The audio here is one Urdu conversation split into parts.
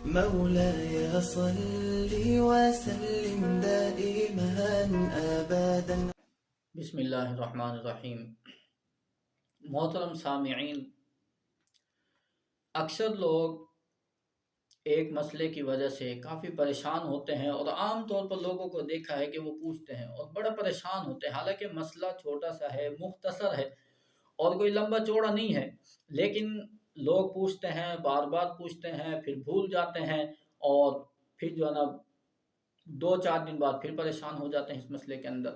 مولاي صل وسلم دائما ابدا۔ بسم اللہ الرحمن الرحیم۔ محترم سامعین، اکثر لوگ ایک مسئلے کی وجہ سے کافی پریشان ہوتے ہیں، اور عام طور پر لوگوں کو دیکھا ہے کہ وہ پوچھتے ہیں اور بڑا پریشان ہوتے ہیں، حالانکہ مسئلہ چھوٹا سا ہے، مختصر ہے اور کوئی لمبا چوڑا نہیں ہے، لیکن لوگ پوچھتے ہیں، بار بار پوچھتے ہیں، پھر بھول جاتے ہیں، اور پھر جو ہے نا 2-4 دن بعد پھر پریشان ہو جاتے ہیں اس مسئلے کے اندر۔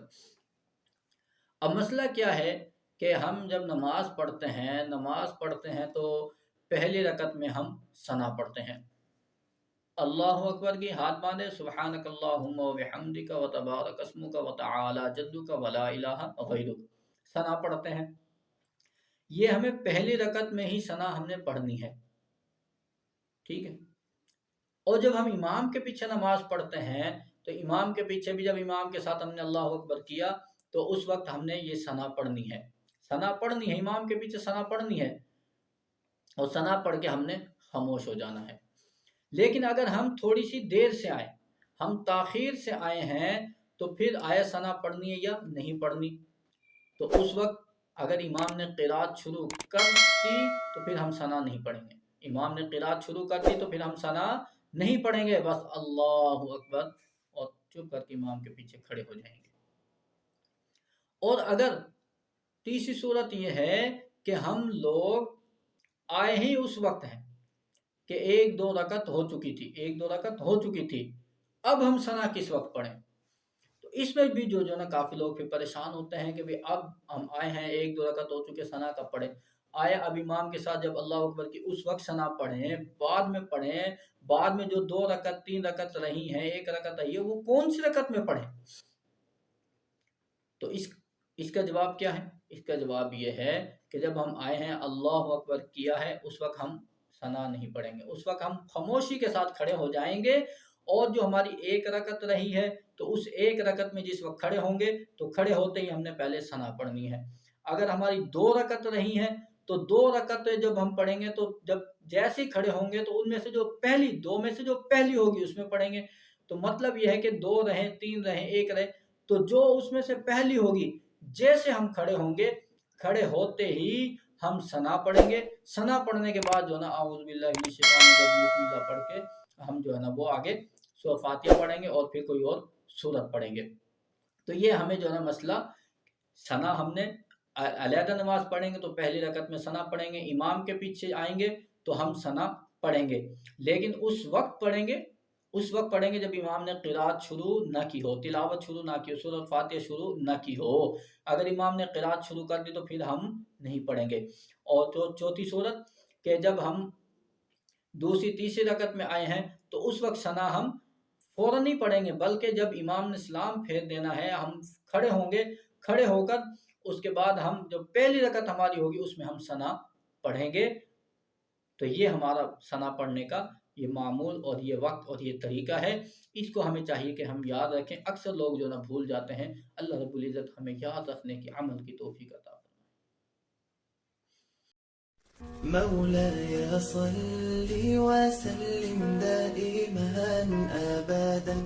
اب مسئلہ کیا ہے کہ ہم جب نماز پڑھتے ہیں تو پہلی رکعت میں ہم ثنا پڑھتے ہیں، اللہ اکبر کی ہاتھ باندھے، سبحانک اللہم و بحمدک و تبارک اسمک و تعالی جدک و لا الہ غیرک، ثنا پڑھتے ہیں۔ یہ ہمیں پہلی رکعت میں ہی ثنا ہم نے پڑھنی ہے، ٹھیک ہے۔ اور جب ہم امام کے پیچھے نماز پڑھتے ہیں تو امام کے پیچھے بھی جب امام کے ساتھ ہم نے اللہ اکبر کیا تو اس وقت ہم نے یہ ثنا پڑھنی ہے، امام کے پیچھے ثنا پڑھنی ہے، اور ثنا پڑھ کے ہم نے خاموش ہو جانا ہے۔ لیکن اگر ہم تھوڑی سی دیر سے آئے، ہم تاخیر سے آئے ہیں، تو پھر آیا ثنا پڑھنی ہے یا نہیں پڑھنی؟ تو اس وقت اگر امام نے قرات شروع کر دی تو پھر ہم ثنا نہیں پڑھیں گے، امام نے قرات شروع کر دی تو پھر ہم ثنا نہیں پڑھیں گے، بس اللہ اکبر اور چپ کر کے امام کے پیچھے کھڑے ہو جائیں گے۔ اور اگر تیسری صورت یہ ہے کہ ہم لوگ آئے ہی اس وقت ہیں کہ 1-2 رکعت ہو چکی تھی، اب ہم ثنا کس وقت پڑھیں؟ تو اس میں بھی جو نا کافی لوگ پھر پریشان ہوتے ہیں کہ اب ہم آئے ہیں، 1-2 رکعت ہو چکے، ثنا کب پڑھیں؟ آئے اب امام کے ساتھ جب اللہ اکبر کی اس وقت ثنا پڑھیں، بعد میں جو 2 رکعت 3 رکعت رہی ہیں، 1 رکعت رہی ہے، وہ کون سی رکعت میں پڑھیں؟ تو اس کا جواب کیا ہے؟ اس کا جواب یہ ہے کہ جب ہم آئے ہیں، اللہ اکبر کیا ہے، اس وقت ہم ثنا نہیں پڑھیں گے، اس وقت ہم خاموشی کے ساتھ کھڑے ہو جائیں گے، اور جو ہماری 1 رکعت رہی ہے تو اس 1 رکعت میں جس وقت کھڑے ہوں گے تو کھڑے ہوتے ہی ہم نے پہلے ثنا پڑھنی ہے۔ اگر ہماری 2 رکعت رہی ہیں تو 2 رکعت جب ہم پڑھیں گے تو جب جیسے ہی کھڑے ہوں گے تو ان میں سے جو پہلی ہوگی اس میں پڑھیں گے۔ تو مطلب یہ ہے کہ 2 رہیں، 3 رہیں، 1 رہے، تو جو اس میں سے پہلی ہوگی، جیسے ہم کھڑے ہوں گے، کھڑے ہوتے ہی ہم ثنا پڑھیں گے۔ ثنا پڑھنے کے بعد جو ہے نا اعوذ باللہ من الشیطان الرجیم بسم اللہ پڑھ کے ہم جو ہے نا وہ آگے سورہ فاتحہ پڑھیں گے اور پھر کوئی اور سورت پڑھیں گے۔ تو یہ ہمیں جو ہے نا مسئلہ، ثنا ہم نے علیحدہ نماز پڑھیں گے تو پہلی رکعت میں ثنا پڑھیں گے، امام کے پیچھے آئیں گے تو ہم ثنا پڑھیں گے، لیکن اس وقت پڑھیں گے جب امام نے قرات شروع نہ کی ہو، تلاوت شروع نہ کی ہو، سورۃ فاتحہ شروع نہ کی ہو۔ اگر امام نے قرات شروع کر دی تو پھر ہم نہیں پڑھیں گے۔ اور چوتھی صورت کہ جب ہم دوسری تیسری رکعت میں آئے ہیں تو اس وقت ثنا ہم فوراً نہیں پڑھیں گے، بلکہ جب امام نے سلام پھیر دینا ہے، ہم کھڑے ہوں گے، کھڑے ہو کر اس کے بعد ہم جو پہلی رکعت ہماری ہوگی اس میں ہم ثنا پڑھیں گے۔ تو یہ ہمارا ثنا پڑھنے کا یہ معمول اور یہ وقت اور یہ طریقہ ہے، اس کو ہمیں چاہیے کہ ہم یاد رکھیں۔ اکثر لوگ جو نا بھول جاتے ہیں، اللہ رب العزت ہمیں یاد رکھنے کی عمل کی توفیق عطا فرمائے۔ مولاي صل وسلم دائما ابدا۔